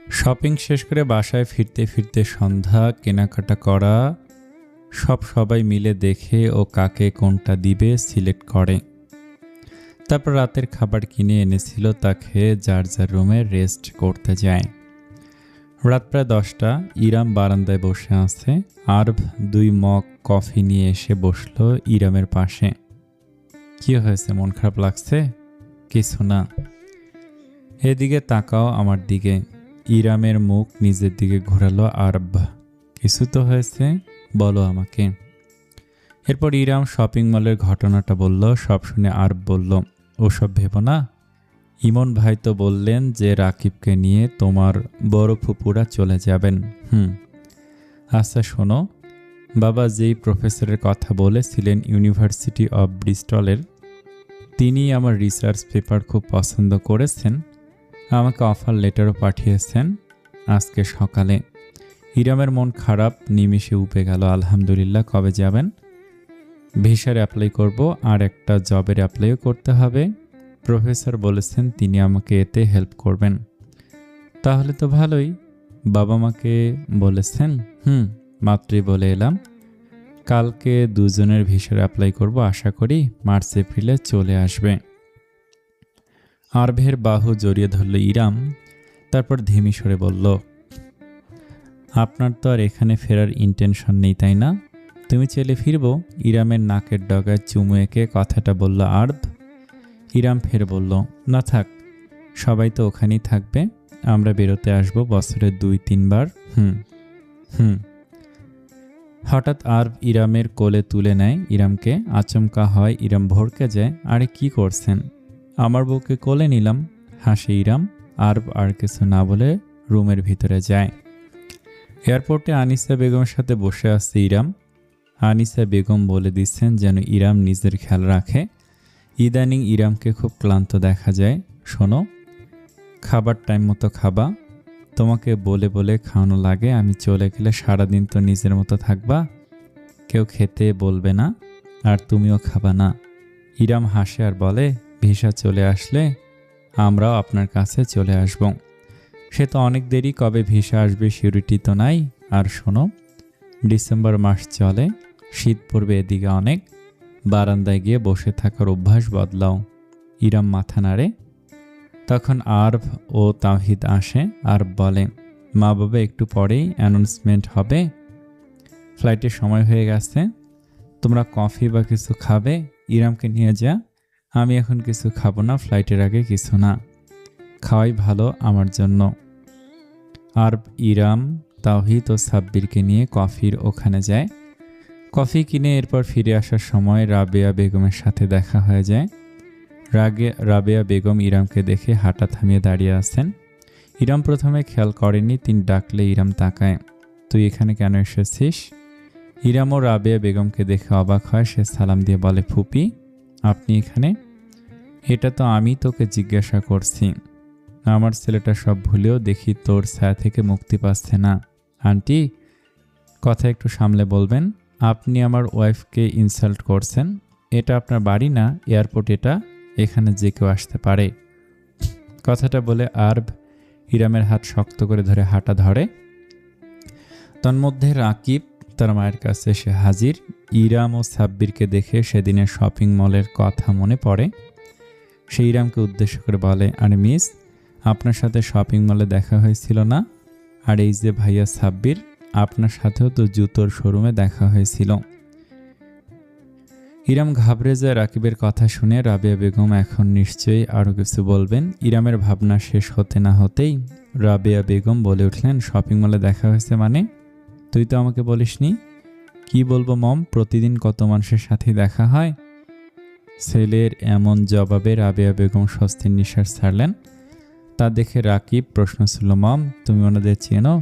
Shopping শেষ করে বাসায় ফিরতে ফিরতে সন্ধ্যা। কেনাকাটা করা সবাই মিলে দেখে ও কাকে কোনটা দিবে সিলেক্ট করে। তারপর রাতের খাবার কিনে এনেছিল, তা খেয়ে যার যার রুমে রেস্ট করতে যায়। রাত প্রায় 10টা। ইরাম বারান্দায় বসে আছে। আরব 2 মগ কফি নিয়ে এসে বসলো ইরামের পাশে। কি হয়েছে, মন খারাপ লাগছে? কিছু না। এদিকে তাকাও আমার দিকে। ইরামের মুখ নিজের দিকে ঘোরালো আরব। কিছু তো হয়েছে, বলো আমাকে। এরপর ইরাম শপিং মলের ঘটনাটা বলল। সব শুনে আরব বলল, ওসব ভেবো না। ইমন ভাই তো বললেন যে রাকিবকে নিয়ে তোমার বড় ফুপুরা চলে যাবেন। আচ্ছা শোনো, বাবা যেই প্রফেসরের কথা বলেছিলেন ইউনিভার্সিটি অব ব্রিস্টলের, তিনি আমার রিসার্চ পেপার খুব পছন্দ করেছেন। আমাকে অফার লেটারও পাঠিয়েছেন আজকে সকালে। ইরামের মন খারাপ নিমিষে উপে গেল। আলহামদুলিল্লাহ, কবে যাবেন? ভিসার অ্যাপ্লাই করব, আর একটা জবের অ্যাপ্লাইও করতে হবে। প্রফেসর বলেছেন তিনি আমাকে এতে হেল্প করবেন। তাহলে তো ভালোই। বাবা মাকে বলেছেন? মাত্রই বলে এলাম। কালকে দুজনের ভিসার অ্যাপ্লাই করব, আশা করি মার্চ এপ্রিলে চলে আসবে। আরবের বাহু জড়িয়ে ধরল ইরাম। তারপর ধিমি সরে বলল, আপনার তো আর এখানে ফেরার ইন্টেনশন নেই, তাই না? তুমি চলে ফিরবো? ইরামের নাকের ডগায় চুমু এঁকে কথাটা বলল আরব। ইরাম ফের বলল, না থাক, সবাই তো ওখানেই থাকবে। আমরা বেরোতে আসবো বছরে 2-3 বার। হঠাৎ আরব ইরামের কোলে তুলে নেয় ইরামকে। আচমকা হয়, ইরাম ভড়কে যায়। আরে কি করছেন? আমার বউকে কোলে নিলাম, হাসে ইরাম। আরব আর কিছু না বলে রুমের ভিতরে যায়। এয়ারপোর্টে আনিসা বেগমের সাথে বসে আছে ইরাম। আনিসা বেগম বলে দিচ্ছেন যেন ইরাম নিজের খেয়াল রাখে। ইদানিং ইরামকে খুব ক্লান্ত দেখা যায়। শোনো, খাবার টাইম মতো খাবা। তোমাকে বলে বলে খাওয়ানো লাগে। আমি চলে গেলে সারাদিন তো নিজের মতো থাকবা, কেউ খেতে বলবে না, আর তুমিও খাবা না। ইরাম হাসে আর বলে, ভিসা চলে আসলে আমরাও আপনার কাছে চলে আসব। সে তো অনেক দেরি, কবে ভিসা আসবে সিউরিটি তো নাই। আর শোনো, ডিসেম্বর মাস চলে, শীত পড়বে এদিকে অনেক। বারান্দায় গিয়ে বসে থাকার অভ্যাস বদলাও। ইরাম মাথা নাড়ে। তখন আরব ও তাওহিদ আসে। আরব বলে, মা বাবা একটু পরেই অ্যানাউন্সমেন্ট হবে, ফ্লাইটের সময় হয়ে গেছে। তোমরা কফি বা কিছু খাবে? ইরামকে নিয়ে যা। আমি এখন কিছু খাবো না, ফ্লাইটের আগে কিছু না। খাওয়াই ভালো আমার জন্য। আরব ইরাম, তাওহিদ ও সাব্বিরকে নিয়ে কফির ওখানে যায়। কফি কিনে এরপর ফিরে আসার সময় রাবেয়া বেগমের সাথে দেখা হয়ে যায়। রাবেয়া বেগম ইরামকে দেখে হাঁটা থামিয়ে দাঁড়িয়ে আছেন। ইরাম প্রথমে খেয়াল করেনি, তিনি ডাকলে ইরাম তাকায়। তুই এখানে কেন এসেছিস? ইরাম ও রাবেয়া বেগমকে দেখে অবাক হয়। সে সালাম দিয়ে বলে, ফুপি আপনি এখানে? এটা তো আমি তোকে জিজ্ঞাসা করছি। আমার ছেলেটা সব ভুলেও দেখি তোর ছায়া থেকে মুক্তি পাচ্ছে না। আন্টি, কথা একটু সামলে বলবেন। আপনি আমার ওয়াইফকে ইনসাল্ট করছেন। এটা আপনার বাড়ি না এয়ারপোর্ট, এটা এখানে যে কেউ আসতে পারে। কথাটা বলে আরব ইরামের হাত শক্ত করে ধরে হাঁটা ধরে। তন্মধ্যে রাকিব তার মায়ের কাছে এসে হাজির। ইরাম ও সাব্বিরকে দেখে সেদিনের শপিং মলের কথা মনে পড়ে। সে ইরামকে উদ্দেশ্য করে বলে, আরে মিস, আপনার সাথে শপিং মলে দেখা হয়েছিল না? আর এই যে ভাইয়া সাব্বির, আপনার সাথেও তো জুতোর শোরুমে দেখা হয়েছিল। ইরাম ঘাবড়ে যায় রাকিবের কথা শুনে। রাবেয়া বেগম এখন নিশ্চয়ই আরও কিছু বলবেন। ইরামের ভাবনা শেষ হতে না হতেই রাবেয়া বেগম বলে উঠলেন, শপিং মলে দেখা হয়েছে মানে? তুই তো আমাকে বলিসনি। কি বলবো মম, প্রতিদিন কত মানুষের সাথে দেখা হয়। ছেলের এমন জবাবে রাবেয়া বেগম স্বস্তির নিঃশ্বাস ছাড়লেন। তা দেখে রাকিব প্রশ্ন ছিল, মম তুমি ওনাদের চেনো?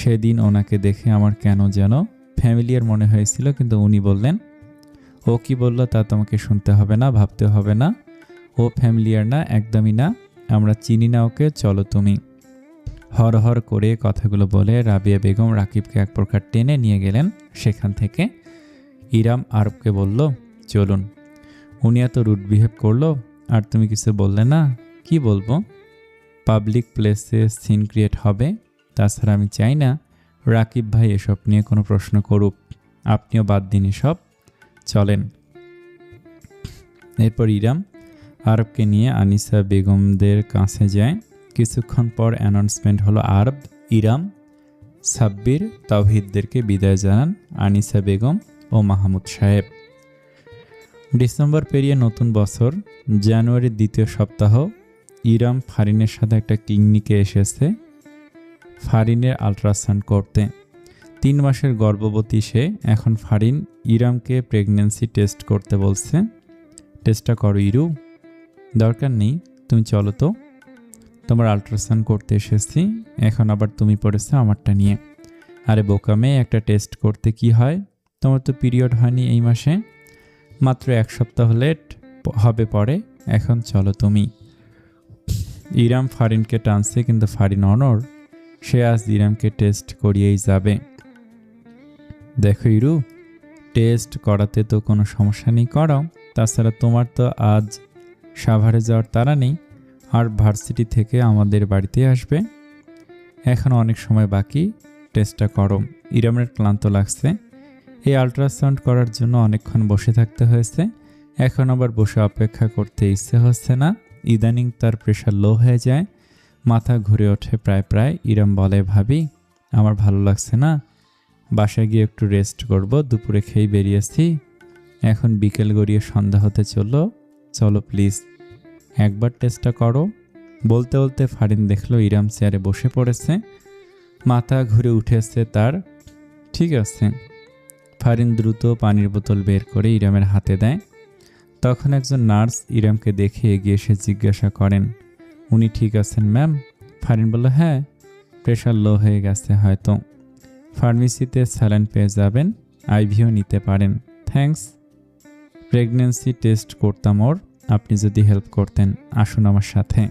সেদিন ওনাকে দেখে আমার কেন যেন ফ্যামিলিয়ার মনে হয়েছিল, কিন্তু উনি বললেন। ও কি বলল তা তোমাকে শুনতে হবে না, ভাবতে হবে না। ও ফ্যামিলিয়ার না, একদমই না। আমরা চিনি না ওকে, চলো তুমি। হর হর করে কথাগুলো বলে রাবেয়া বেগম রাকিবকে এক প্রকার টেনে নিয়ে গেলেন সেখান থেকে। ইরাম আরবকে বলল, চলুন। উনি এত রুড বিহেভ করলো আর তুমি কিছু বললে না? কি বলবো? পাবলিক প্লেসে সিন ক্রিয়েট হবে। তাছাড়া আমি চাই না রাকিব ভাই এসব নিয়ে কোনো প্রশ্ন করুক। আপনিও বাদ দিন এসব, চলেন। এরপর ইরাম আরবকে নিয়ে আনিসা বেগমদের কাছে যায়। কিছুক্ষণ পর অ্যানাউন্সমেন্ট হলো আরব, ইরাম, সাব্বির, তাওহিদদেরকে বিদায় জানান আনিসা বেগম ও মাহমুদ সাহেব। ডিসেম্বর পেরিয়ে নতুন বছর, জানুয়ারির দ্বিতীয় সপ্তাহ। ইরাম ফারিনের সাথে একটা ক্লিনিকে এসেছে ফারিনের আল্ট্রাসাউন্ড করতে। 3 মাসের গর্ভবতী সে। এখন ফারিন ইরামকে প্রেগন্যান্সি টেস্ট করতে বলছে। টেস্টটা করো ইরু, দরকার নেই, তুমি চলো তো, তোমার আল্ট্রাসাউন্ড করতে এসেছি, এখন আবার তুমি পড়েছো আমারটা নিয়ে। আরে বোকা মেয়ে, একটা টেস্ট করতে কি হয়, তোমার তো পিরিয়ড হয়নি এই মাসে, মাত্র 1 সপ্তাহ লেট হবে পরে, এখন চলো তুমি। ইরাম ফারিনকে টানছে, কিন্তু ফারিন অনর, সে আজ ইরামকে টেস্ট করিয়েই যাবে। দেখো ইরু, টেস্ট করাতে তো কোনো সমস্যা নেই, করাও। তাছাড়া তোমার তো আজ সাভারে যাওয়ার তাড়া নেই, আর ভার্সিটি থেকে আমাদের বাড়িতে আসবে, এখন অনেক সময় বাকি, টেস্টটা করো। ইরামের ক্লান্ত লাগছে, এই আল্ট্রাসাউন্ড করার জন্য অনেকক্ষণ বসে থাকতে হয়েছে, এখন আবার বসে অপেক্ষা করতে ইচ্ছে হচ্ছে না। ইদানিং তার প্রেশার লো হয়ে যায়, মাথা ঘুরে ওঠে প্রায়। ইরাম বলে, ভাবি আমার ভালো লাগছে না, বাসায় গিয়ে একটু রেস্ট করব, দুপুরে খেয়ে বেরিয়েছি, এখন বিকেল গড়িয়ে সন্ধ্যা হতে চলো প্লিজ একবার টেস্টটা করো। বলতে বলতে ফারিন দেখলো ইরাম চেয়ারে বসে পড়েছে, মাথা ঘুরে উঠেছে তার। ঠিক আছে। ফারিন দ্রুত পানির বোতল বের করে ইরামের হাতে দেয়। তখন একজন নার্স ইরামকে দেখে এগিয়ে এসে জিজ্ঞাসা করেন, উনি ঠিক আছেন ম্যাম? ফারিন বলল, হ্যাঁ, প্রেশার লো হয়ে গেছে হয়তো, ফার্মেসিতে স্যালাইন পেয়ে যাবেন, আইভিও নিতে পারেন, থ্যাঙ্কস। প্রেগন্যান্সি টেস্ট করতাম ওর, আপনি যদি হেল্প করতেন, আসুন আমার সাথে।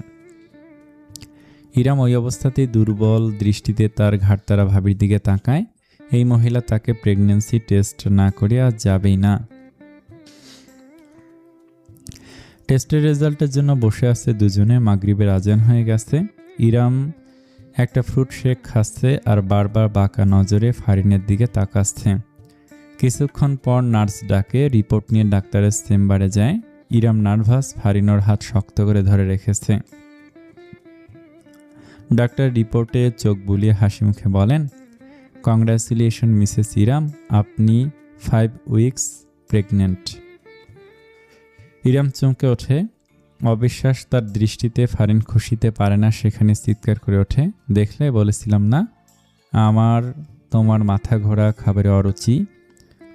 ইরাম ওই অবস্থাতেই দুর্বল দৃষ্টিতে তার ঘাটতারা ভাবির দিকে তাকায়। এই মহিলা তাকে প্রেগন্যান্সি টেস্ট না করে আজ যাবেই না। টেস্টের রেজাল্টের জন্য বসে আছে দুজনে। মাগরিবের আজান হয়ে গেছে। ইরাম একটা ফ্রুট শেক খাচ্ছে আর বারবার বাঁকা নজরে ফারিনের দিকে তাকাচ্ছে। কিছুক্ষণ পর নার্স ডাকে, রিপোর্ট নিয়ে ডাক্তারের চেম্বারে যায়। ইরাম নার্ভাস, ফারিনর হাত শক্ত করে ধরে রেখেছে। ডাক্তার রিপোর্টে চোখ বুলিয়ে হাসি মুখে বলেন, কংগ্রাচুলেশন মিসেস ইরাম, আপনি 5 উইকস প্রেগনেন্ট। ইরাম চমকে ওঠে, অবিশ্বাস তার দৃষ্টিতে। ফারিন খুশিতে পারে না, সেখানে চিৎকার করে ওঠে, দেখলে বলেছিলাম না, আমার তোমার মাথা ঘোরা, খাবারে অরুচি,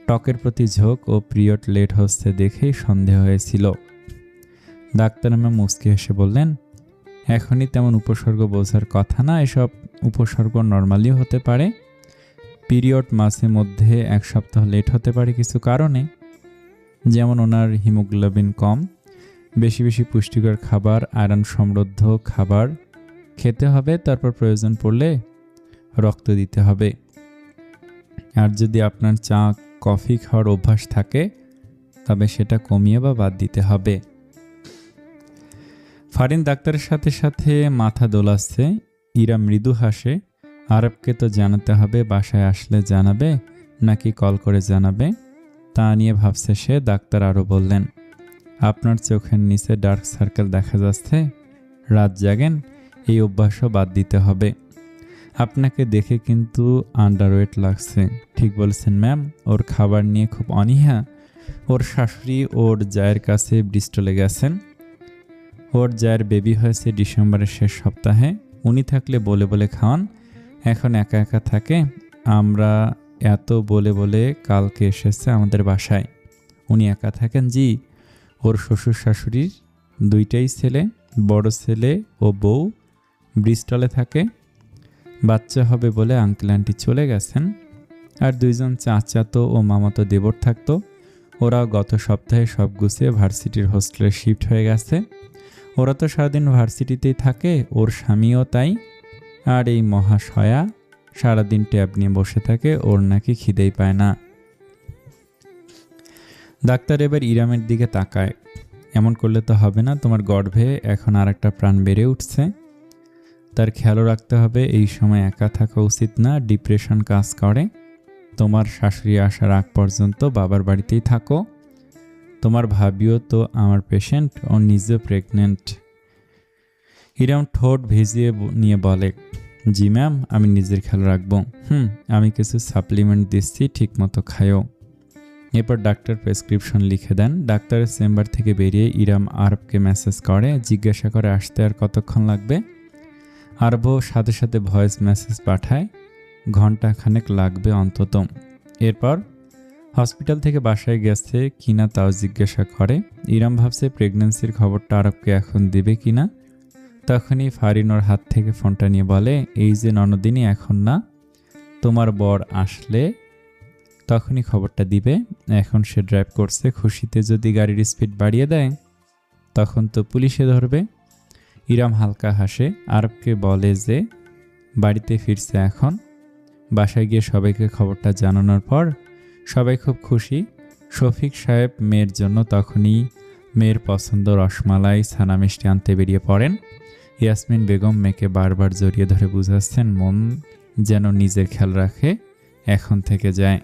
ত্বকের প্রতি ঝোঁক ও পিরিয়ড লেট হচ্ছে দেখেই সন্দেহ হয়েছিল। ডাক্তার ম্যাম মুচকি হেসে বললেন, এখনই তেমন উপসর্গ বোঝার কথা না, এসব উপসর্গ নর্মালিও হতে পারে, পিরিয়ড মাঝে মধ্যে 1 সপ্তাহ লেট হতে পারে কিছু কারণে, যেমন ওনার হিমোগ্লোবিন কম, বেশি বেশি পুষ্টিকর খাবার, আয়রন সমৃদ্ধ খাবার খেতে হবে, তারপর প্রয়োজন পড়লে রক্ত দিতে হবে। আর যদি আপনার চা কফি খাওয়ার অভ্যাস থাকে তবে সেটা কমিয়ে বা বাদ দিতে হবে। ফারিন ডাক্তারের সাথে সাথে মাথা দোলাচ্ছে। ইরা মৃদু হাসে, আরবকে তো জানাতে হবে, বাসায় আসলে জানাবে নাকি কল করে জানাবে তা নিয়ে ভাবছে সে। ডাক্তার আরও বললেন, আপনার চোখের নিচে ডার্ক সার্কেল দেখা যাচ্ছে, রাত জাগেন, এই অভ্যাসও বাদ দিতে হবে। আপনাকে দেখে কিন্তু আন্ডারওয়েট লাগছে। ঠিক বলেছেন ম্যাম, ওর খাবার নিয়ে খুব অনীহা। ওর শাশুড়ি ওর জায়ের কাছে ব্রিস্টলে গেছেন, ওর জায়ের বেবি হয়েছে ডিসেম্বরের শেষ সপ্তাহে, উনি থাকলে বলে বলে খাওয়ান, এখন একা একা থাকে। আমরা এত বলে বলে কালকে এসেছে আমাদের বাসায়, উনি একা থাকেন জি। ওর শ্বশুর শাশুড়ির 2টাই ছেলে, বড় ছেলে ও বউ ব্রিস্টলে থাকে, বাচ্চা হবে বলে আঙ্কেল আন্টি চলে গেছেন, আর 2জন চাচাতো ও মামাতো দেবর থাকতো, ওরা গত সপ্তাহে সব গুছিয়ে ভার্সিটির হোস্টেলে শিফট হয়ে গেছে। ওরা তো সারাদিন ভার্সিটিতেই থাকে, ওর স্বামীও তাই। আর এই মহাশয়া সারাদিন ট্যাব নিয়ে বসে থাকে, ওর নাকি খিদেই পায় না। ডাক্তার এবার ইরামের দিকে তাকায়, এমন করলে তো হবে না, তোমার গর্ভে এখন আর একটা প্রাণ বেড়ে উঠছে, তার খেয়ালও রাখতে হবে, এই সময় একা থাকা উচিত না, ডিপ্রেশন কাজ করে। তোমার শাশুড়ি আসার আগ পর্যন্ত বাবার বাড়িতেই থাকো। তোমার ভাবিও তো আমার পেশেন্ট, ও নিজে প্রেগনেন্ট। ইরাম ঠোঁট ভিজিয়ে নিয়ে বলে, জি ম্যাম, আমি নিজের খেয়াল রাখবো। আমি কিছু সাপ্লিমেন্ট দিচ্ছি, ঠিক মতো খায়ও। এরপর ডাক্তার প্রেসক্রিপশন লিখে দেন। ডাক্তারের চেম্বার থেকে বেরিয়ে ইরাম আরবকে মেসেজ করে, জিজ্ঞাসা করে আসতে আর কতক্ষণ লাগবে। আরবও সাথে সাথে ভয়েস মেসেজ পাঠায়, ঘন্টাখানেক লাগবে অন্তত। এরপর হসপিটাল থেকে বাসায় গেছে কিনা তাও জিজ্ঞাসা করে। ইরাম ভাবছে প্রেগন্যান্সির খবরটা আরবকে এখন দিবে কিনা। তখনই ফারিন ওর হাত থেকে ফোনটা নিয়ে বলে, এই যে ননদিনী, এখন না, তোমার বর আসলে তখনই খবরটা দিবে। এখন সে ড্রাইভ করছে, খুশিতে যদি গাড়ির স্পিড বাড়িয়ে দেয় তখন তো পুলিশে ধরবে। ইরাম হালকা হাসে, আরবকে বলে যে বাড়িতে ফিরছে এখন। বাসায় গিয়ে সবাইকে খবরটা জানানোর পর সবাই খুব খুশি। শফিক সাহেব মেয়ের জন্য তখনই মেয়ের পছন্দ রসমালাই ছানা মিষ্টি আনতে বেরিয়ে পড়েন। ইয়াসমিন বেগম মেয়েকে বারবার জড়িয়ে ধরে বুঝাচ্ছেন মন যেন নিজের খেয়াল রাখে, এখন থেকে যায়।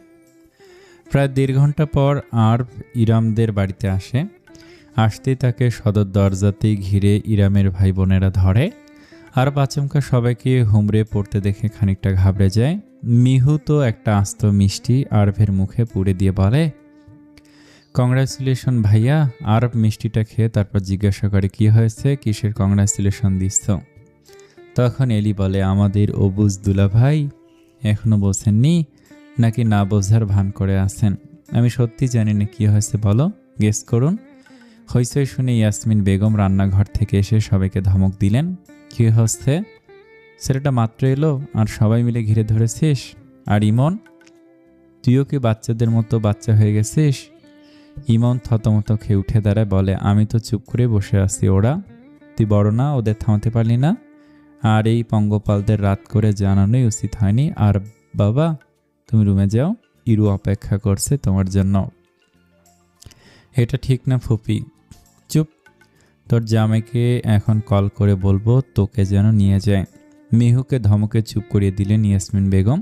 প্রায় 1.5 ঘন্টা পর আরব ইরামদের বাড়িতে আসে। আসতেই তাকে সদর দরজাতেই ঘিরে ইরামের ভাই বোনেরা ধরে। আরব আচমকা সবাইকে হুমড়ে পড়তে দেখে খানিকটা ঘাবড়ে যায়। মিহু তো একটা আস্ত মিষ্টি আরবের মুখে পুড়ে দিয়ে বলে, কংগ্রাচুলেশন ভাইয়া। আরব মিষ্টিটা খেয়ে তারপর জিজ্ঞাসা করে, কি হয়েছে, কিসের কংগ্রাচুলেশন দিচ্ছ? তখন এলি বলে, আমাদের অবুজ দুলা ভাই এখনো বোঝেননি নাকি না বোঝার ভান করে আছেন? আমি সত্যি জানি না কি হয়েছে, বলো, গেস করুন। হইচই শুনে ইয়াসমিন বেগম রান্নাঘর থেকে এসে সবাইকে ধমক দিলেন, কি হচ্ছে? ছেলেটা মাত্র এলো আর সবাই মিলে ঘিরে ধরেছিস। আর ইমন, তুইও কি বাচ্চাদের মতো বাচ্চা হয়ে গেছিস? ইমন থতমত খেয়ে উঠে দাঁড়ায়, বলে, আমি তো চুপ করে বসে আছি, ওরা, তুই বড় না, ওদের থামাতে পারলি না? আর এই পঙ্গপালদের রাত করে জানানোই উচিত হয়নি। আর বাবা, তুমি রুমে যাও, ইরু অপেক্ষা করছে তোমার জন্য। এটা ঠিক না ফুপি। চুপ, তোর জামাইকে এখন কল করে বলবো তোকে যেন নিয়ে যায়। মিহুকে ধমকে চুপ করিয়ে দিলেন ইয়াসমিন বেগম।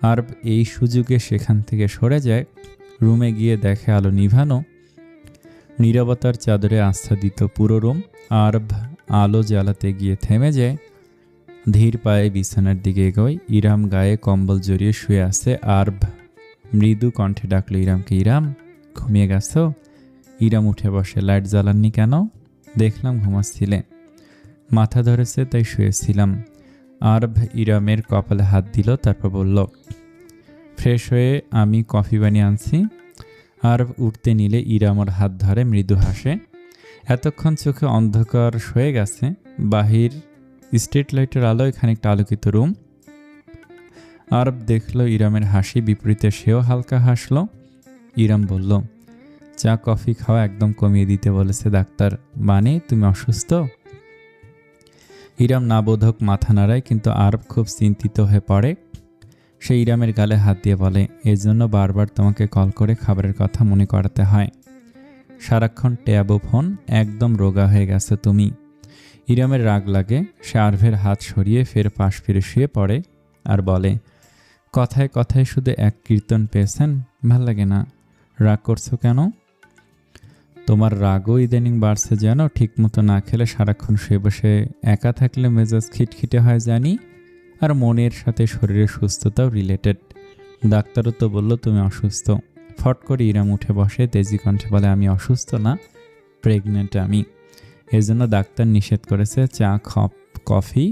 আর এই সুযোগে সেখান থেকে সরে যায়। রুমে গিয়ে দেখে আলো নিভানো, নীরবতার চাদরে আচ্ছাদিত পুরো রুম। আরব আলো জ্বালাতে গিয়ে থেমে যায়, ধীর পায়ে বিছানার দিকে এগোয়। ইরাম গায়ে কম্বল জড়িয়ে শুয়ে আছে। আরব মৃদু কণ্ঠে ডাকলো ইরামকে, ইরাম, ঘুমিয়ে গেছ? ইরাম উঠে বসে, লাইট জ্বালাননি কেন? দেখলাম ঘুমাচ্ছিলে। মাথা ধরেছে তাই শুয়েছিলাম। আরব ইরামের কপালে হাত দিল, তারপর বলল, ফ্রেশ হয়ে আমি কফি বানিয়ে আনছি। আরব উঠতে নিলে ইরাম ওর হাত ধরে, মৃদু হাসে। এতক্ষণ চোখে অন্ধকার হয়ে গেছে। বাহির স্ট্রিট লাইটের আলোয় খানিকটা আলোকিত রুম। আরব দেখলো ইরামের হাসি, বিপরীতে সেও হালকা হাসলো। ইরাম বলল, চা কফি খাওয়া একদম কমিয়ে দিতে বলেছে ডাক্তার। মানে তুমি অসুস্থ? ইরাম নাবোধক মাথা নাড়ায়, কিন্তু আরব খুব চিন্তিত হয়ে পড়ে। সে ইরামের গালে হাত দিয়ে বলে, এই জন্য বারবার তোমাকে কল করে খাবারের কথা মনে করাতে হয়। সারাক্ষণ ট্যাব ও ফোন, একদম রোগা হয়ে গেছে তুমি। ইরামের রাগ লাগে। সে আরভের হাত সরিয়ে ফের পাশ ফিরে শুয়ে পড়ে আর বলে, কথায় কথায় শুধু এক কীর্তন পেয়েছেন, ভাল লাগে না। রাগ করছো কেন? তোমার রাগও ইদানিং বাড়ছে যেন। ঠিক মতো না খেলে সারাক্ষণ শুয়ে বসে একা থাকলে মেজাজ খিটখিটে হয় জানি, আর মনের সাথে শরীরের সুস্থতাও রিলেটেড। ডাক্তারও তো বলল তুমি অসুস্থ। ফট করে ইরাম উঠে বসে, তেজি কণ্ঠে বলে, আমি অসুস্থ না, প্রেগনেন্ট আমি। এজন্য ডাক্তার নিষেধ করেছে চা কফি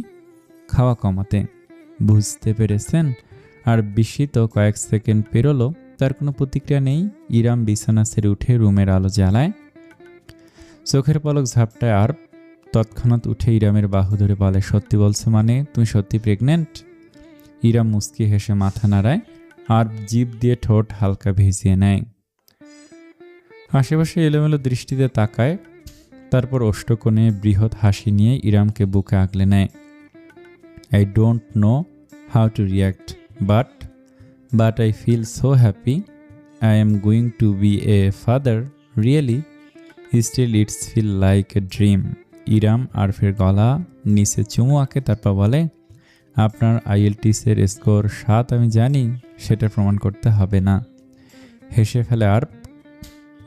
খাওয়া কমাতে। বুঝতে পেরেছেন? আর বিস্মিত কয়েক সেকেন্ড পেরোলো, তার কোনো প্রতিক্রিয়া নেই। ইরাম বিছানা ছেড়ে উঠে রুমের আলো জ্বালায়, চোখের পলক ঝাপটায়। আর তৎক্ষণাৎ উঠে ইরামের বাহু ধরে বলে, সত্যি বলছো মানে? তুমি সত্যি প্রেগনেন্ট? ইরাম মুচকি হেসে মাথা নাড়ায়, আর জিভ দিয়ে ঠোঁট হালকা ভিজিয়ে নেয়। আশেপাশে এলোমেলো দৃষ্টিতে তাকায়, তারপর ওষ্ঠকোণে বৃহৎ হাসি নিয়ে ইরামকে বুকে আগলে নেয়। I don't know how to react, but I feel so happy. I am going to be a father, really. Still, it's feel like a dream. ইরাম আরফের গলা নিচে চুমু আঁকে, তারপর বলে, আপনার আইএলটিএসের স্কোর 7 আমি জানি, সেটা প্রমাণ করতে হবে না। হেসে ফেলে আরফ।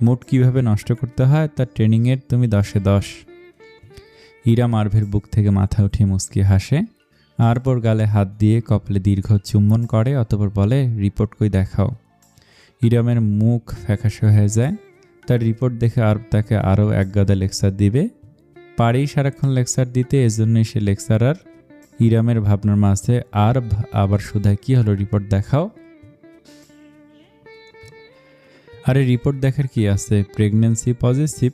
মুড কীভাবে নষ্ট করতে হয় তার ট্রেনিংয়ের তুমি 10-এ 10। ইরাম আরফের বুক থেকে মাথা উঠিয়ে মুচকি হাসে। আরফ ওর গালে হাত দিয়ে কপালে দীর্ঘ চুম্বন করে, অতঃপর বলে, রিপোর্ট কই দেখাও। ইরামের মুখ ফ্যাকাশে হয়ে যায়। তার রিপোর্ট দেখে আরফ তাকে আরও এক গাদা লেকচার দিবে। পারেই সারাক্ষণ লেকচার দিতে, এজন্যই সে লেকচারার। ইরামের ভাবনার মাঝে আরফ আবার শুধায়, কি হলো, রিপোর্ট দেখাও। আরে রিপোর্ট দেখার কি আছে, প্রেগন্যান্সি পজিটিভ,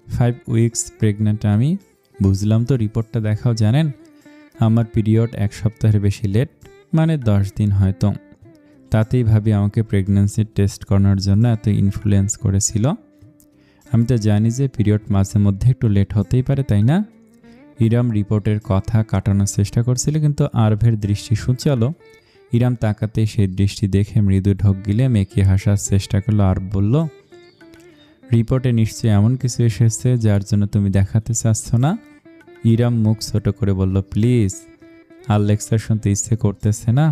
5 উইকস প্রেগন্যান্ট আমি। বুঝলাম তো, রিপোর্টটা দেখাও। জানেন, আমার পিরিয়ড 1 সপ্তাহের বেশি লেট, মানে 10 দিন হয়তো। তাতেই ভাবি আমাকে প্রেগন্যান্সি টেস্ট করানোর জন্য এত ইনফ্লুয়েন্স করেছিল। আমি তো জানি যে পিরিয়ড মাঝে মধ্যে একটু লেট হতেই পারে, তাই না? ইরাম রিপোর্টের কথা কাটানোর চেষ্টা করছিল, কিন্তু আরফের দৃষ্টি সূচালো। ইরাম তাকাতেই সেই দৃষ্টি দেখে মৃদু ঢোক গিলে মেকি হাসার চেষ্টা করলো। আরফ বলল, রিপোর্টে নিশ্চয়ই এমন কিছু এসেছে যার জন্য তুমি দেখাতে চাচ্ছ না। ইরাম মুখ ছোট করে বলল, প্লিজ, আর লেকচার শুনতে ইচ্ছে করতেছে না।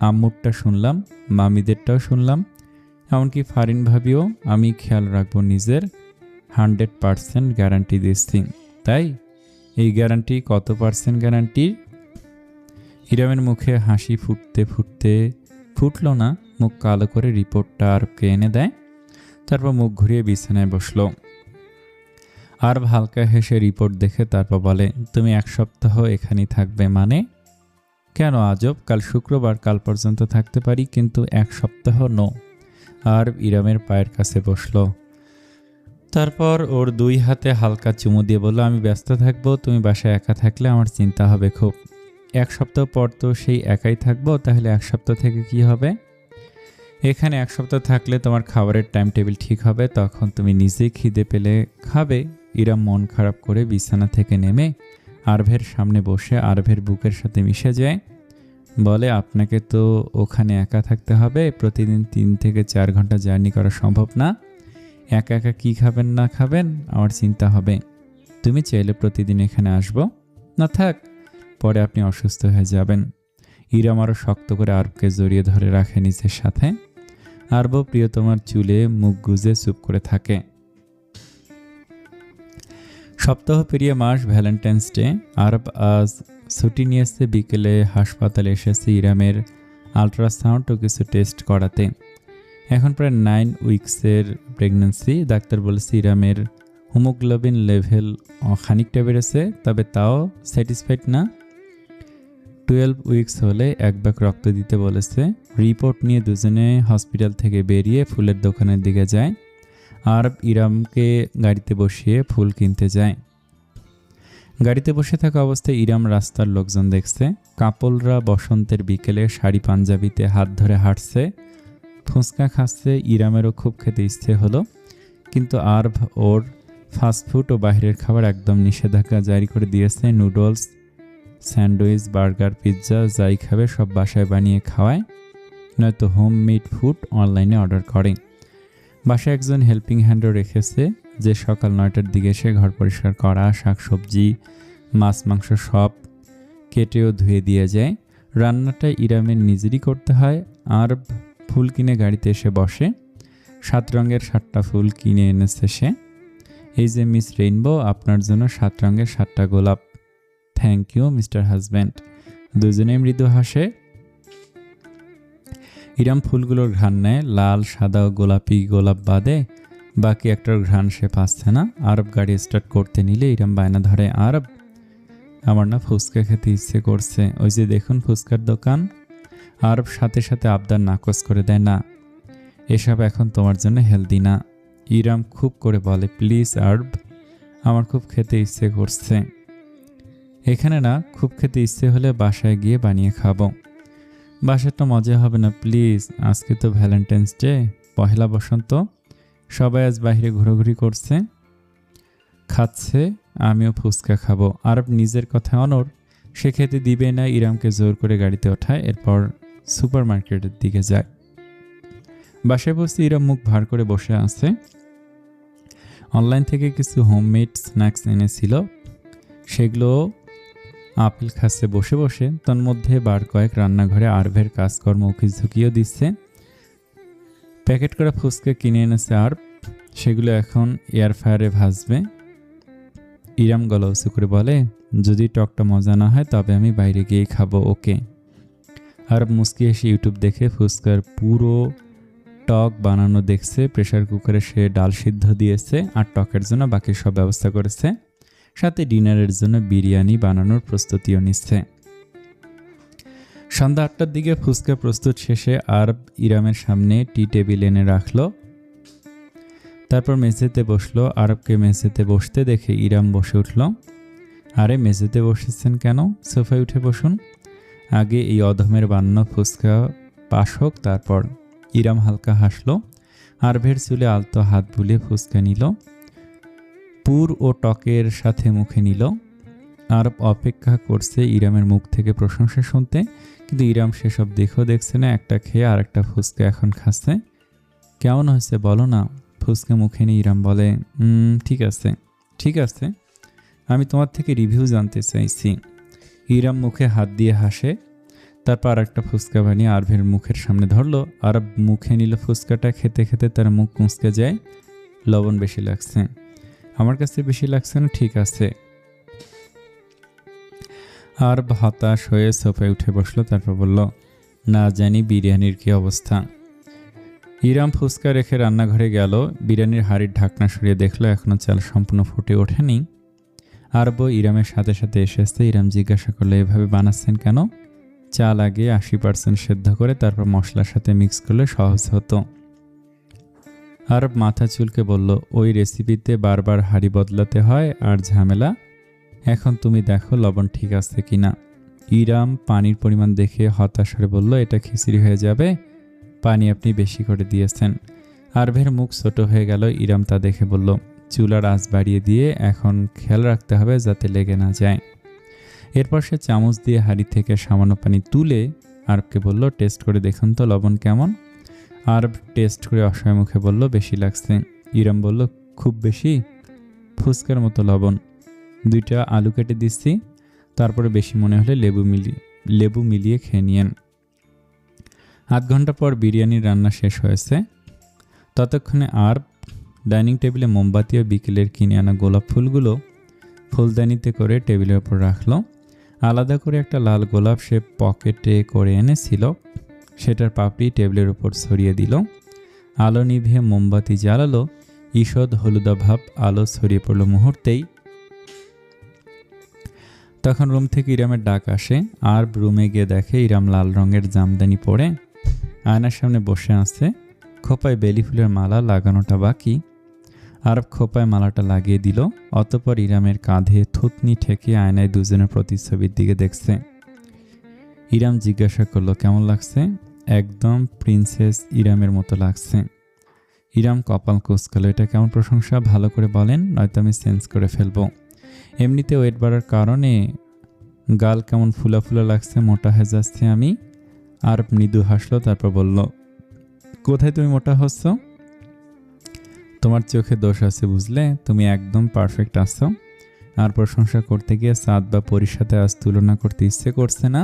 আম্মুরটা শুনলাম, মামিদেরটাও শুনলাম, এমনকি ফারিন ভাবিও। আমি খেয়াল রাখবো নিজের, 100% গ্যারান্টি দিচ্ছি। তাই এই গ্যারান্টি কত % গ্যারান্টি? ইরামের মুখে হাসি ফুটল না, মুখ কালো করে রিপোর্টটা আরফকে এনে দেয়। তারপর মুখ ঘুরিয়ে বিছানায় বসলো। আর হালকা হেসে রিপোর্ট দেখে তারপর বলে, তুমি 1 সপ্তাহ এখানেই থাকবে মানে? কেন আজব, কাল শুক্রবার, কাল পর্যন্ত থাকতে পারি, কিন্তু 1 সপ্তাহ নো। আর ইরামের পায়ের কাছে বসলো। তারপর ওর 2 হাতে হালকা চুমু দিয়ে বলল, আমি ব্যস্ত থাকবো, তুমি বাসায় একা থাকলে আমার চিন্তা হবে খুব। 1 সপ্তাহ পর তো সেই একাই থাকবো, তাহলে 1 সপ্তাহ থেকে কি হবে? এখানে 1 সপ্তাহ থাকলে তোমার খাবারের টাইম টেবিল ঠিক হবে, তখন তুমি নিজেই খিদে পেলে খাবে। ইরাম মন খারাপ করে বিছানা থেকে নেমে আরভের সামনে বসে আরভের বুকের সাথে মিশে যায়। বলে, আপনাকে তো ওখানে একা থাকতে হবে, প্রতিদিন 3 থেকে 4 ঘন্টা জার্নি করা সম্ভব না। একা একা কী খাবেন না খাবেন আমার চিন্তা হবে। তুমি চাইলে প্রতিদিন এখানে আসবো। না থাক, পরে আপনি অসুস্থ হয়ে যাবেন। ইরাম আরও শক্ত করে আরবকে জড়িয়ে ধরে রাখে নিজের সাথে। আরব প্রিয়তমার চুলে মুখ গুজে চুপ করে থাকে। সপ্তাহ পেরিয়ে মাস, ভ্যালেন্টাইন্স ডে। আরব আজ ছুটি নিয়েছে, বিকেলে হাসপাতালে এসেছে ইরামের আলট্রাসাউন্ড ও কিছু টেস্ট করাতে। এখন প্রায় 9 উইকসের প্রেগন্যান্সি। ডাক্তার বলেছে ইরামের হিমোগ্লোবিন লেভেল খানিকটা বেড়েছে, তবে তাও স্যাটিসফাইড না। 12 উইকস হলে 1 ব্যাগ রক্ত দিতে বলেছে। রিপোর্ট নিয়ে দুজনে হসপিটাল থেকে বেরিয়ে ফুলের দোকানের দিকে যায়। আরব ইরামকে গাড়িতে বসিয়ে ফুল কিনতে যায়। গাড়িতে বসে থাকা অবস্থায় ইরাম রাস্তার লোকজন দেখছে। কাপলরা বসন্তের বিকেলে শাড়ি পাঞ্জাবিতে হাত ধরে হাঁটছে, ফুচকা খাচ্ছে। ইরামেরও খুব খেতে ইচ্ছে হলো, কিন্তু আরব ওর ফাস্টফুড ও বাইরের খাবার একদম নিষেধাজ্ঞা জারি করে দিয়েছে। নুডলস, স্যান্ডউইচ, বার্গার, পিৎজা যাই খাবে সব বাসায় বানিয়ে খাওয়ায়, নয়তো হোমমেড ফুড অনলাইনে অর্ডার করে। বাসায় একজন হেল্পিং হ্যান্ডও রেখেছে, যে সকাল 9টার দিকে এসে ঘর পরিষ্কার করা, শাকসবজি, মাছ মাংস সব কেটেও ধুয়ে দিয়ে যায়। রান্নাটা ইরামের নিজেরই করতে হয়। আরব ফুল কিনে গাড়িতে এসে বসে। 7 রঙের 7টা ফুল কিনে এনেছে সে। এই যে মিস রেইনবো, আপনার জন্য 7 রঙের 7টা গোলাপ। Thank you mister husband. দুজনেই মৃদু হাসে। ইরাম ফুলগুলোর ঘ্রাণ নেয়। লাল, সাদা ও গোলাপি গোলাপ বাদে বাকি একটার ঘ্রাণ সে পাচ্ছে না। আরব গাড়ি স্টার্ট করতে নিলে ইরাম বায়না ধরে, আরব, আমার না ফুচকা খেতে ইচ্ছে করছে, ওই যে দেখুন ফুচকার দোকান। আরব সাথে সাথে আবদার নাকচ করে দেয়, না, এসব এখন তোমার জন্য হেলদি না। ইরাম খুব করে বলে, প্লিজ আরব, আমার খুব খেতে ইচ্ছে করছে। এখানে না, খুব খেতে ইচ্ছে হলে বাসায় গিয়ে বানিয়ে খাবো। বাসাটা মজা হবে না প্লিজ? আজকে তো ভ্যালেন্টাইন্স ডে, পহেলা বসন্ত, সবাই আজ বাইরে ঘোরাঘুরি করছে, খাচ্ছে, আমিও ফুচকা খাবো। আরব নিজের কথায় অনড়, সে খেতে দিবে না। ইরামকে জোর করে গাড়িতে ওঠায়, এরপর সুপার মার্কেটের দিকে যায়। বাসায় বসে ইরাম মুখ ভার করে বসে আছে। অনলাইন থেকে কিছু হোমমেড স্ন্যাক্স এনেছিল, সেগুলো আপেল খাচ্ছে বসে বসে। তন্মধ্যে বার কয়েক রান্নাঘরে আরভের কাজকর্ম উকি ঝুঁকিও দিচ্ছে। প্যাকেট করা ফুচকা কিনে এনেছে আরব, সেগুলো এখন এয়ার ফ্রায়ারে ভাজবে। ইরাম গলা উঁচু করে বলে, যদি টকটা মজা না হয় তবে আমি বাইরে গিয়েই খাবো, ওকে? আরব মুচকি এসে ইউটিউব দেখে ফুচকার পুরো টক বানানো দেখছে। প্রেসার কুকারে সে ডাল সিদ্ধ দিয়েছে আর টকের জন্য বাকি সব ব্যবস্থা করেছে। সাথে ডিনারের জন্য বিরিয়ানি বানানোর প্রস্তুতিও নিচ্ছে। সন্ধ্যা 8টার দিকে ফুচকা প্রস্তুত শেষে আরব ইরামের সামনে টি টেবিল এনে রাখলো। তারপর মেঝেতে বসলো। আরবকে মেঝেতে বসতে দেখে ইরাম বসে উঠল। আরে মেঝেতে বসেছেন কেন? সোফায় উঠে বসুন। আগে এই অধমের বানানো ফুচকা পাশ হোক তারপর। ইরাম হালকা হাসলো। আরভের চুলে আলতো হাত বুলিয়ে ফুচকা নিল, পুর ও টকের সাথে মুখে নিল। আরব অপেক্ষা করছে ইরামের মুখ থেকে প্রশংসা শুনতে, কিন্তু ইরাম সেসব দেখছে না। একটা খেয়ে আর একটা ফুচকা এখন খাচ্ছে। কেমন হয়েছে বলো না? ফুচকা মুখে নিয়ে ইরাম বলে, ঠিক আছে ঠিক আছে, আমি তোমার থেকে রিভিউ জানতে চাইছি। ইরাম মুখে হাত দিয়ে হাসে। তারপর আর একটা ফুচকা বানিয়ে আরভের মুখের সামনে ধরলো। আরব মুখে নিল ফুচকাটা। খেতে খেতে তার মুখ কুঁচকে যায়। লবণ বেশি লাগছে। আমার কাছে বেশি লাগছে না? ঠিক আছে। আরব হতাশ হয়ে সোফায় উঠে বসলো। তারপর বলল, না জানি বিরিয়ানির কি অবস্থা। ইরাম ফুচকা রেখে রান্নাঘরে গেল। বিরিয়ানির হাঁড়ির ঢাকনা সরিয়ে দেখলো এখনো চাল সম্পূর্ণ ফুটে ওঠেনি। আরব ইরামের সাথে সাথে এসেছে। ইরাম জিজ্ঞাসা করলো, এভাবে বানাচ্ছেন কেন? চাল আগে 80% সেদ্ধ করে তারপর মশলার সাথে মিক্স করলে সহজ হতো। আরব মাথা চুলকে বলল, ওই রেসিপিতে বারবার হাঁড়ি বদলাতে হয় আর ঝামেলা। এখন তুমি দেখো লবণ ঠিক আছে কিনা। ইরাম পানির পরিমাণ দেখে হতাশ হয়ে বলল, এটা খিচুড়ি হয়ে যাবে, পানি আপনি বেশি করে দিয়েছেন। আরভের মুখ ছোট হয়ে গেল। ইরাম তা দেখে বলল, চুলার আঁচ বাড়িয়ে দিয়ে এখন খেয়াল রাখতে হবে যাতে লেগে না যায়। এরপর সে চামচ দিয়ে হাঁড়ি থেকে সামান্য পানি তুলে আরবকে বলল, টেস্ট করে দেখুন তো লবণ কেমন। আরব টেস্ট করে অসহায় মুখে বলল, বেশি লাগছে। ইরাম বলল, খুব বেশি? ফুচকার মতো লবণ। 2টা আলু কেটে দিচ্ছি, তারপরে বেশি মনে হলে লেবু মিলিয়ে খেয়ে নিয়েন। আধ ঘন্টা পর বিরিয়ানির রান্না শেষ হয়েছে। ততক্ষণে আরব ডাইনিং টেবিলে মোমবাতি ও বিকেলের কিনে আনা গোলাপ ফুলগুলো ফুলদানিতে করে টেবিলের ওপর রাখলো। আলাদা করে একটা লাল গোলাপ সে পকেটে করে এনেছিল, সেটার পাপড়ি টেবিলের ওপর ছড়িয়ে দিল। আলো নিভিয়ে মোমবাতি জ্বালালো। ঈষৎ হলুদা ভাব আলো ছড়িয়ে পড়ল মুহূর্তেই। তখন রুম থেকে ইরামের ডাক আসে। আরব রুমে গিয়ে দেখে ইরাম লাল রঙের জামদানি পরে আয়নার সামনে বসে আছে। খোপায় বেলি ফুলের মালা লাগানোটা বাকি। আরব খোপায় মালাটা লাগিয়ে দিল। অতঃপর ইরামের কাঁধে থুতনি ঠেকে আয়নায় দুজনের প্রতিচ্ছবির দিকে দেখছে। ইরাম জিজ্ঞাসা করলো, কেমন লাগছে? একদম প্রিন্সেস ইরামের মতো লাগছে। ইরাম কপাল কুঁচকালো। এটা কেমন প্রশংসা? ভালো করে বলেন, নয়তো আমি চেঞ্জ করে ফেলবো। এমনিতে ওয়েট বাড়ার কারণে গাল কেমন ফুলা ফুলা লাগছে, মোটা হয়ে যাচ্ছে আমি। আরব মৃদু হাসলো। তারপর বলল, কোথায় তুমি মোটা হচ্ছ? তোমার চোখে দোষ আছে বুঝলে, তুমি একদম পারফেক্ট আছো। আর প্রশংসা করতে গিয়ে সাদ বা পরীর সাথে আজ তুলনা করতে ইচ্ছে করছে না।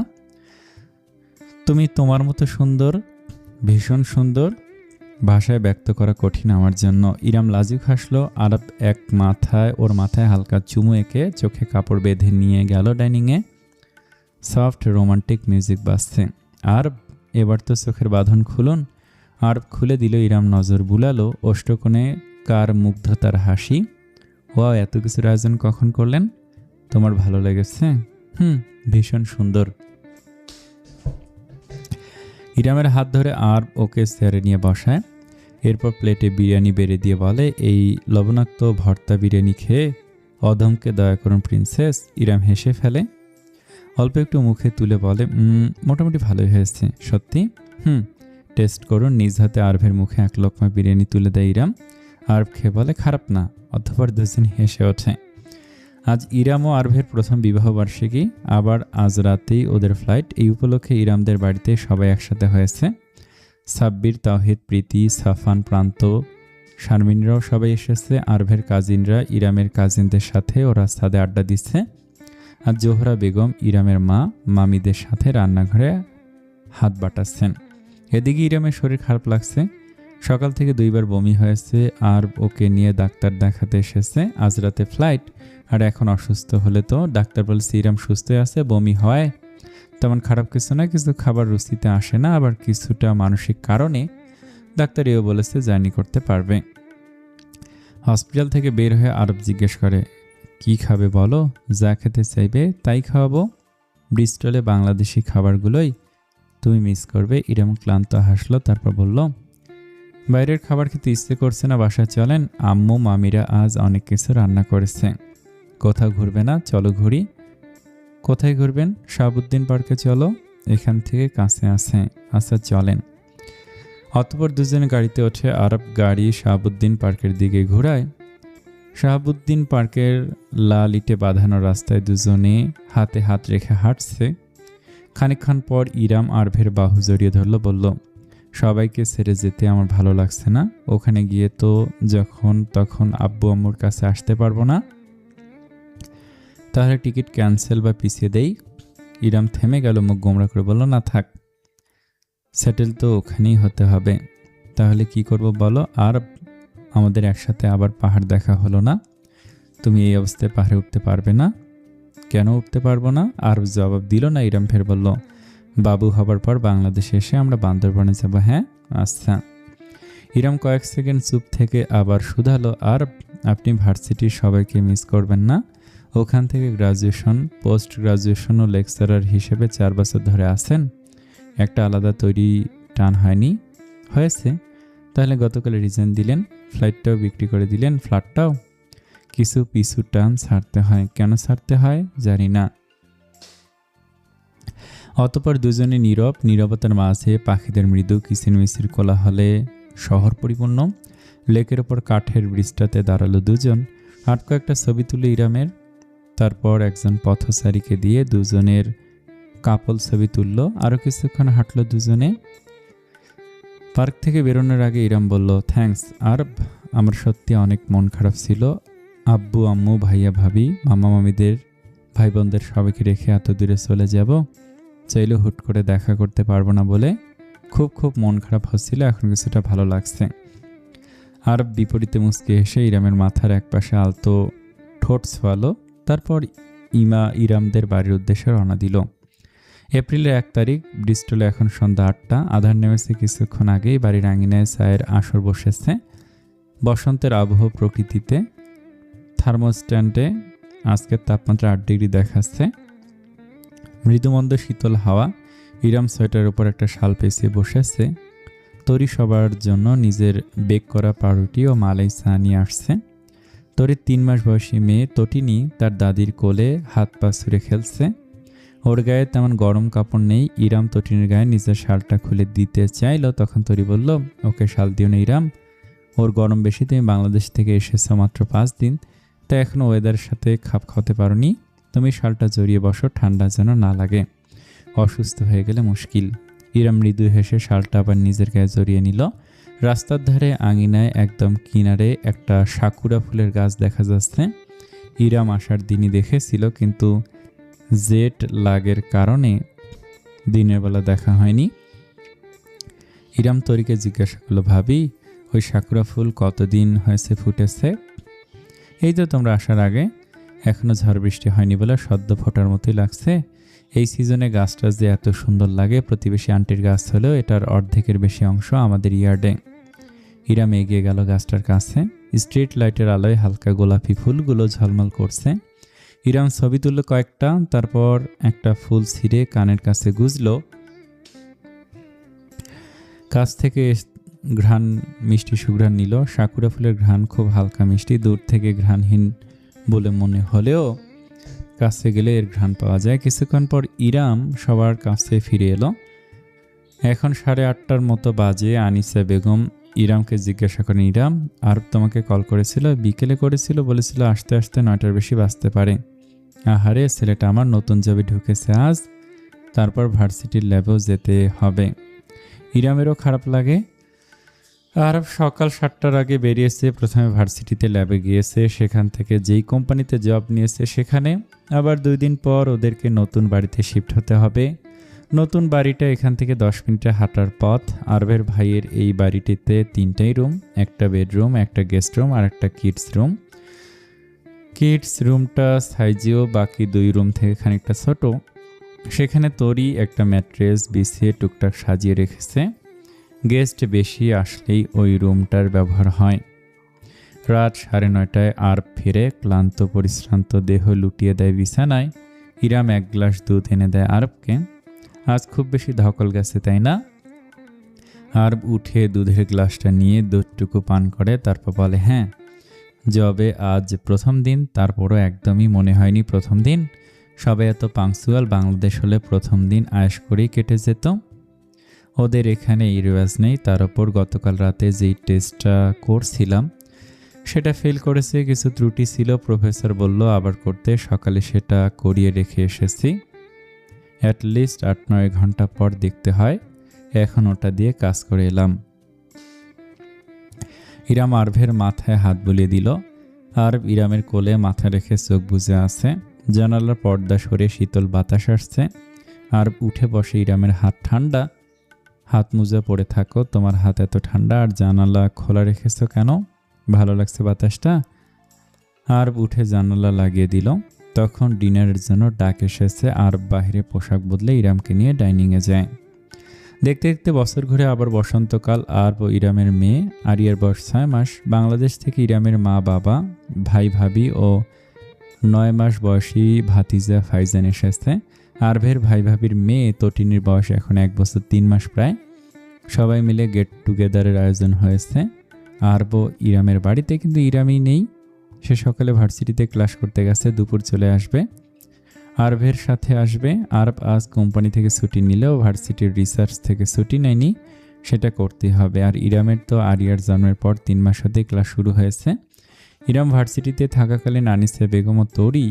তুমি তোমার মতো সুন্দর, ভীষণ সুন্দর, ভাষায় ব্যক্ত করা কঠিন আমার জন্য। ইরাম লাজুক হাসলো। আরব ওর মাথায় হালকা চুমু এঁকে চোখে কাপড় বেঁধে নিয়ে গেল ডাইনিংয়ে। সফট রোমান্টিক মিউজিক বাজছে। আরব, এবার তো চোখের বাঁধন খুলুন। আরব খুলে দিল। ইরাম নজর বুলালো। অষ্টকোণে কার মুগ্ধতার হাসি। ওয়াও, এত কিছুর আয়োজন কখন করলেন? তোমার ভালো লেগেছে? ভীষণ সুন্দর। ইরামের হাত ধরে আরব ওকে চেয়ারে নিয়ে বসায়। এরপর প্লেটে বিরিয়ানি বেড়ে দিয়ে বলে, এই লবণাক্ত ভর্তা বিরিয়ানি খেয়ে অধমকে দয়া করুন প্রিন্সেস। ইরাম হেসে ফেলে। অল্প একটু মুখে তুলে বলে, মোটামুটি ভালোই হয়েছে। সত্যি? টেস্ট করুন। নিজ হাতে আরবের মুখে এক লোকমা বিরিয়ানি তুলে দেয় ইরাম। আরব খেয়ে বলে, খারাপ না। অতঃপর দুজন হেসে ওঠে। আজ ইরাম ও আরবের প্রথম বিবাহ বার্ষিকী। আবার আজ রাতেই ওদের ফ্লাইট। এই উপলক্ষে ইরামদের বাড়িতে সবাই একসাথে হয়েছে। সাব্বির, তাওহিদ, প্রীতি, সাফান, প্রান্ত, শারমিনরাও সবাই এসেছে। আরবের কাজিনরা ইরামের কাজিনদের সাথে ওরা ছাদে আড্ডা দিচ্ছে। আর জোহরা বেগম ইরামের মা মামিদের সাথে রান্নাঘরে হাত বাটাচ্ছেন। এদিকে ইরামের শরীর খারাপ লাগছে। সকাল থেকে 2বার বমি হয়েছে আর ওকে নিয়ে ডাক্তার দেখাতে এসেছে। আজ রাতে ফ্লাইট, আর এখন অসুস্থ হলে তো ডাক্তার বলছে ইরাম সুস্থ আছে, বমি হয় তেমন খারাপ কিছু না, কিছু খাবার রুচিতে আসে না, আবার কিছুটা মানসিক কারণে ডাক্তার এও বলেছে জার্নি করতে পারবে। হসপিটাল থেকে বের হয়ে আরব জিজ্ঞেস করে, কি খাবে বলো, যা খেতে চাইবে তাই খাওয়াবো। ব্রিস্টলে বাংলাদেশি খাবারগুলোই তুমি মিস করবে। ইরাম ক্লান্ত হাসলো, তারপর বলল, বাইরের খাবার খেতে ইচ্ছে করছে না, বাসায় চলেন, আম্মু মামিরা আজ অনেক কিছু রান্না করেছে। কোথাও ঘুরবে না? চলো ঘুরি। কোথায় ঘুরবেন? শাহাবুদ্দিন পার্কে চলো, এখান থেকে কাছে আছে। আচ্ছা চলেন। অতঃপর দুজনে গাড়িতে ওঠে। আরব গাড়ি শাহাবুদ্দিন পার্কের দিকে ঘোরায়। শাহাবুদ্দিন পার্কের লাল ইটে বাঁধানো রাস্তায় দুজনে হাতে হাত রেখে হাঁটছে। খানিকক্ষণ পর ইরাম আরভের বাহু জড়িয়ে ধরল, বলল, সবাইকে ছেড়ে যেতে আমার ভালো লাগছে না। ওখানে গিয়ে তো যখন তখন আব্বু আম্মুর কাছে আসতে পারবো না। তাহলে টিকিট ক্যান্সেল বা পিছিয়ে দেই। ইরাম থেমে গেল, মুখ গোমরা করে বলল, না থাক, সেটেল তো ওখানেই হতে হবে। তাহলে কি করব বলো? আর আমাদের একসাথে আবার পাহাড় দেখা হলো না। তুমি এই অবস্থায় পাহাড়ে উঠতে পারবে না। কেন উঠতে পারবো না? আর জবাব দিল না। ইরাম ফের বলল, বাবু হবার পর বাংলাদেশে এসে আমরা বান্দরবনে যাব। হ্যাঁ আচ্ছা। ইরাম কয়েক সেকেন্ড চুপ থেকে আবার শুধালো, আর আপনি ভার্সিটির সবাইকে মিস করবেন না? ওখান থেকে গ্রাজুয়েশন, পোস্ট গ্রাজুয়েশন ও লেকচারার হিসেবে 4 বছর ধরে আছেন। একটা আলাদা তৈরি টান হয়নি? হয়েছে। তাহলে গতকাল রিজাইন দিলেন, ফ্লাইটটাও বিক্রি করে দিলেন, ফ্ল্যাটটাও? কিছু পিছু টান ছাড়তে হয়। কেন ছাড়তে হয় জানি না। অতঃপর দুজনে নীরব। নীরবতার মাঝে পাখিদের মৃদু কিচিরমিচির কোলাহলে শহর পরিপূর্ণ। লেকের ওপর কাঠের ব্রিজটাতে দাঁড়ালো দুজন। আর কয়েকটা ছবি তুলে ইরামের। তারপর একজন পথচারীকে দিয়ে দুজনের কাপল ছবি তুলল। আরও কিছুক্ষণ হাঁটলো দুজনে। পার্ক থেকে বেরোনোর আগে ইরাম বলল, থ্যাঙ্কস আরব, আমার সত্যি অনেক মন খারাপ ছিল। আব্বু আম্মু ভাইয়া ভাবি মামা মামিদের ভাই বোনদের সবাইকে রেখে এত দূরে চলে যাব। চাইলে হুট করে দেখা করতে পারবো না বলে খুব মন খারাপ হচ্ছিল। এখন কিছুটা ভালো লাগছে। আরব বিপরীতে মুচকে হেসে ইরামের মাথার একপাশে আলতো ঠোঁট ছোয়ালো। তারপর ইরামদের বাড়ির উদ্দেশ্যে রওনা দিল। এপ্রিলের 1 তারিখ। ব্রিস্টলে এখন সন্ধ্যা 8টা। আধার নেমেছে কিছুক্ষণ আগেই। বাড়ির আঙিনায় চায়ের আসর বসেছে। বসন্তের আবহ প্রকৃতিতে। থার্মোস্ট্যান্ডে আজকের তাপমাত্রা 8 ডিগ্রি দেখাচ্ছে। মৃদুমন্দ শীতল হাওয়া। ইরাম সোয়েটারের উপর একটা শাল পেঁচিয়ে বসেছে। তরি সবার জন্য নিজের বেক করা পাউরুটি ও মালাই চা নিয়ে আসছে। তরির 3 মাস বয়সী মেয়ে তটিনী তার দাদির কোলে হাত পা ছুঁড়ে খেলছে। ওর গায়ে তেমন গরম কাপড় নেই। ইরাম তটিনীর গায়ে নিজের শালটা খুলে দিতে চাইল। তখন তরি বলল, ওকে শাল দিও না ইরাম, ওর গরম বেশি। তুমি বাংলাদেশ থেকে এসেছো মাত্র 5 দিন, তাই এখনও ওয়েদারের সাথে খাপ খাওয়াতে পারোনি। তুমি শালটা জড়িয়ে বসো, ঠান্ডা যেন না লাগে, অসুস্থ হয়ে গেলে মুশকিল। ইরাম মৃদু হেসে শালটা আবার নিজের গায়ে জড়িয়ে নিল। রাস্তার ধারে আঙিনায় একদম কিনারে একটা সাকুরা ফুলের গাছ দেখা যাচ্ছে। ইরাম আসার দিনই দেখেছিল, কিন্তু জেট লাগের কারণে দিনের বেলা দেখা হয়নি। ইরাম তরিকে জিজ্ঞাসা করলো, ভাবি ওই সাকুরা ফুল কতদিন হয়েছে ফুটেছে? এই তো তোমরা আসার আগে। এখনো ঝড় বৃষ্টি হয়নি বলে সদ্য ফোটার মতোই লাগছে। এই সিজনে গাছটা যে এত সুন্দর লাগে। প্রতিবেশী আন্টির গাছ হলেও এটার অর্ধেকের বেশি অংশ আমাদের ইয়ার্ডে। ইরাম এগিয়ে গেল গাছটার কাছে। স্ট্রিট লাইটের আলোয় হালকা গোলাপি ফুলগুলো ঝলমল করছে। ইরাম ছবি তুলল কয়েকটা, তারপর একটা ফুল ছিঁড়ে কানের কাছে গুজলো। কাছ থেকে ঘ্রাণ মিষ্টি সুঘ্রাণ নিল। সাকুরা ফুলের ঘ্রাণ খুব হালকা মিষ্টি, দূর থেকে ঘ্রাণহীন বলে মনে হলেও কাছে গেলে এর ঘ্রাণ পাওয়া যায়। কিছুক্ষণ পর ইরাম সবার কাছে ফিরে এলো। এখন 8:30টার মতো বাজে। আনিসা বেগম ইরামকে জিজ্ঞাসা করেন, ইরাম আরব তোমাকে কল করেছিল? বিকেলে করেছিল, বলেছিল আসতে আসতে 9টার বেশি বাজতে পারে। আহারে, ছেলেটা আমার নতুন জবে ঢুকেছে আজ, তারপর ভার্সিটির ল্যাবেও যেতে হবে। ইরামেরও খারাপ লাগে। আরব সকাল 7টার আগে বেরিয়েছে। প্রথমে ভার্সিটিতে ল্যাবে গিয়েছে, সেখান থেকে যেই কোম্পানিতে জব নিয়েছে সেখানে। আবার 2 দিন পর ওদেরকে নতুন বাড়িতে শিফট হতে হবে। নতুন বাড়িটা এখান থেকে 10 মিনিটের হাঁটার পথ। আরবের ভাইয়ের এই বাড়িটিতে 3টাই রুম, একটা বেডরুম, একটা গেস্ট রুম আর একটা কিডস রুম। কিডস রুমটা সাইজেও বাকি 2 রুম থেকে খানিকটা ছোট। সেখানে তরি একটা ম্যাট্রেস বিছিয়ে টুকটাক সাজিয়ে রেখেছে। গেস্ট বেশি আসলেই ওই রুমটার ব্যবহার হয়। রাত 9:30টায় আরব ফিরে ক্লান্ত পরিশ্রান্ত দেহ লুটিয়ে দেয় বিছানায়। ইরাম 1 গ্লাস দুধ এনে দেয় আরবকে। আজ খুব বেশি ধকল গেছে তাই না? আরব উঠে দুধের গ্লাসটা নিয়ে দুধটুকু পান করে, তারপর বলে, হ্যাঁ, জবে আজ প্রথম দিন, তারপরও একদমই মনে হয়নি প্রথম দিন। সবাই এত পাংচুয়াল, বাংলাদেশ হলে প্রথম দিন আয়েশ করেই কেটে যেত। ওদের এখানে এই রেওয়াজ নেই। তার ওপর গতকাল রাতে যেই টেস্টটা করছিলাম সেটা ফেল করেছে, কিছু ত্রুটি ছিল। প্রফেসর বলল আবার করতে, সকালে সেটা করিয়ে রেখে এসেছি। অ্যাটলিস্ট 8-9 ঘন্টা পর দেখতে হয়, এখন ওটা দিয়ে কাজ করে এলাম। ইরাম আরবের মাথায় হাত বুলিয়ে দিল। আরব ইরামের কোলে মাথা রেখে চোখ বুজে আছে। জানালার পর্দা সরে শীতল বাতাস আসছে। আরব উঠে বসে। ইরামের হাত ঠান্ডা। হাত মুজে পড়ে থাকো, তোমার হাত এত ঠান্ডা আর জানালা খোলা রেখেছো কেন? ভালো লাগছে বাতাসটা? আরব উঠে জানালা লাগিয়ে দিল। তখন ডিনারের জন্য ডাক এসেছে। আরব বাহিরে পোশাক বদলে ইরামকে নিয়ে ডাইনিংয়ে যায়। দেখতে দেখতে বছর ঘুরে আবার বসন্তকাল। আরব ও ইরামের মেয়ে আরিয়ার বয়স 6 মাস। বাংলাদেশ থেকে ইরামের মা বাবা, ভাই ভাবি ও 9 মাস বয়সী ভাতিজা ফাইজান এসেছে। আরবের ভাই ভাবির মেয়ে তটিনীর বয়স এখন 1 বছর 3 মাস প্রায়। সবাই মিলে গেট টুগেদারের আয়োজন হয়েছে আরব ইরামের বাড়িতে, কিন্তু ইরামই নেই। সে সকালে ভার্সিটিতে ক্লাস করতে গেছে, দুপুর চলে আসবে। আরবের সাথে আসবে। আরব আজ কোম্পানি থেকে ছুটি নিলেও ভার্সিটির রিসার্চ থেকে ছুটি নেয়নি, সেটা করতে হবে। আর ইরামের তো আরিয়ার জন্মের পর 3 মাস হতেই ক্লাস শুরু হয়েছে। ইরাম ভার্সিটিতে থাকাকালীন আনিসা বেগম ও তরি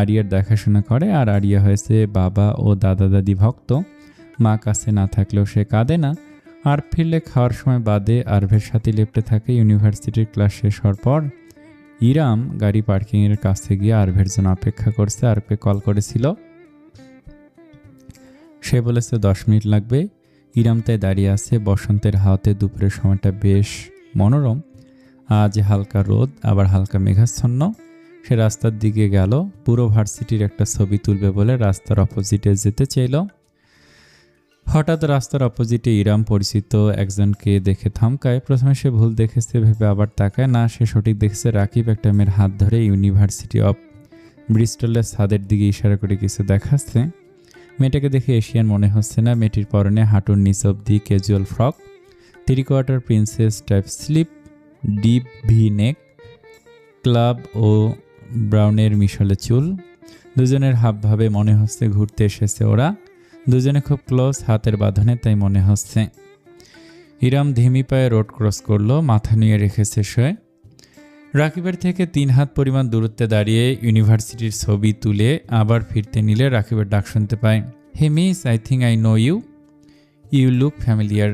আরিয়ার দেখাশোনা করে। আর আরিয়া হয়েছে বাবা ও দাদা দাদি ভক্ত। মা কাছে না থাকলেও সে কাঁদে না। আর ফিরলে খাওয়ার সময় বাদে আরবের সাথে লেপ্টে থাকে। ইউনিভার্সিটির ক্লাস শেষ হওয়ার পর ইরাম গাড়ি পার্কিংয়ের কাছে গিয়ে আরবের জন্য অপেক্ষা করছে। আরবে কল করেছিল, সে বলেছে 10 মিনিট লাগবে। ইরাম তাই দাঁড়িয়ে আছে। বসন্তের হাওয়াতে দুপুরের সময়টা বেশ মনোরম। আজ হালকা রোদ, আবার হালকা মেঘাচ্ছন্ন। সে রাস্তার দিকে গেল। পুরো ভার্সিটির একটা ছবি তুলবে বলে রাস্তার অপোজিটে যেতে চাইল। হঠাৎ রাস্তার অপোজিটে ইরাম পরিচিত একজনকে দেখে থমকায়। প্রথমে সে ভুল দেখেছে ভেবে আবার তাকায় না, সে সঠিক দেখেছে। রাকিব একটা মেয়ের হাত ধরে ইউনিভার্সিটি অফ ব্রিস্টলের ছাদের দিকে ইশারা করে কিছু দেখাচ্ছে। মেয়েটাকে দেখে এশিয়ান মনে হচ্ছে না। মেয়েটির পরনে হাঁটুর নিচ অব্দি casual frock, 3/4 princess type slip, deep V neck, ক্লাব ও ব্রাউনের মিশলে চুল। দুজনের হাবভাবে মনে হচ্ছে ঘুরতে এসেছে ওরা। দুজনে খুব ক্লোজ, হাতের বাঁধনে, তাই মনে হচ্ছে। ইরাম ধিমি পায়ে রোড ক্রস করলো, মাথা নিয়ে রেখেছে সে। রাকিবের থেকে 3 হাত পরিমাণ দূরত্বে দাঁড়িয়ে ইউনিভার্সিটির ছবি তুলে আবার ফিরতে নিলে রাকিবের ডাক শুনতে পায়, hey miss, I think I know you, you look familiar.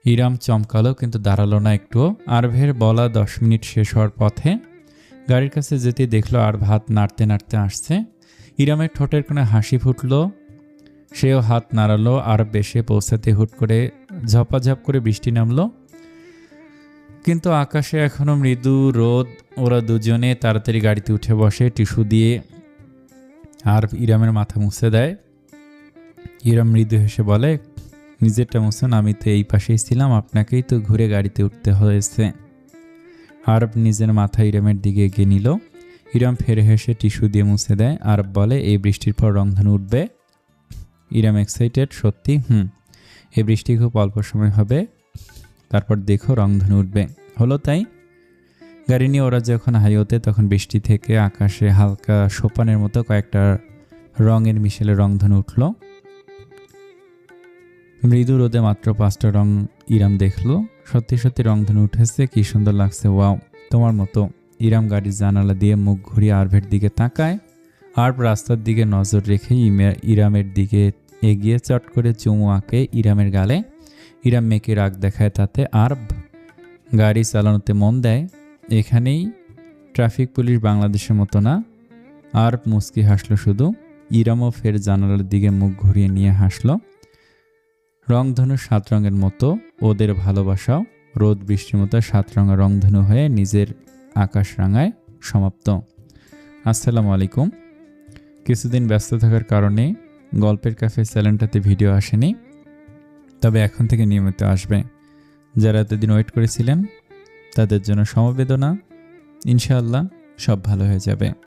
Iram চমকালো, কিন্তু দাঁড়ালো না একটুও। আরবের বলা 10 মিনিট শেষ হওয়ার পথে গাড়ির কাছে যেতে দেখলো আর হাত নাড়তে নাড়তে আসছে। ইরামের ঠোঁটের কোণে হাসি ফুটলো, সেও হাত নাড়ালো। আরব বেশে পৌঁছাতে হুট করে ঝপাঝপ করে বৃষ্টি নামলো, কিন্তু আকাশে এখনো মৃদু রোদ। ওরা দুজনে তাড়াতাড়ি গাড়িতে উঠে বসে। টিস্যু দিয়ে আরব ইরামের মাথা মুছে দেয়। ইরাম মৃদু হেসে বলে, নিজেরটা মুছুন, আমি তো এই পাশেই ছিলাম, আপনাকেই তো ঘুরে গাড়িতে উঠতে হয়েছে। আরব নিজের মাথা ইরামের দিকে এগিয়ে নিল। ইরাম ফেরে হেসে টিস্যু দিয়ে মুছে দেয়। আরব বলে, এই বৃষ্টির পর রংধনু উঠবে। ইরাম এক্সাইটেড, সত্যি? এই বৃষ্টি খুব অল্প সময় হবে, তারপর দেখো রংধনু উঠবে। হলো তাই। গাড়ি নিয়ে ওরা যখন হাইওতে, তখন বৃষ্টি থেকে আকাশে হালকা সোপানের মতো কয়েকটা রঙের মিশেলে রংধনু উঠল। মৃদু রোদে মাত্র 5টা রং ইরাম দেখলো। সত্যি সত্যি রংধনু উঠেছে, কি সুন্দর লাগছে, ওয়াও, তোমার মতো। ইরাম গাড়ির জানালা দিয়ে মুখ ঘুরিয়ে আরবের দিকে তাকায়। আরব রাস্তার দিকে নজর রেখে ইরামের দিকে এগিয়ে চট করে চুমু আঁকে ইরামের গালে। ইরাম মেয়েকে রাগ দেখায় তাতে আরব গাড়ি চালানোতে মন দেয়। এখানেই ট্রাফিক পুলিশ বাংলাদেশের মতো না। আরব মুস্কি হাসলো শুধু। ইরামও ফের জানালার দিকে মুখ ঘুরিয়ে নিয়ে হাসলো। রংধনু 7 রঙের মতো ওদের ভালোবাসাও রোদ বৃষ্টির মতো 7 রঙা রংধনু হয়ে নিজের আকাশ রাঙায় সমাপ্ত। আসসালামু আলাইকুম। কিছুদিন ব্যস্ত থাকার কারণে গল্পের ক্যাফে চ্যানেলটাতে ভিডিও আসেনি, তবে এখন থেকে নিয়মিত আসবে। যারা এতদিন ওয়েট করেছিলেন তাদের জন্য সমবেদনা। ইনশাআল্লাহ সব ভালো হয়ে যাবে।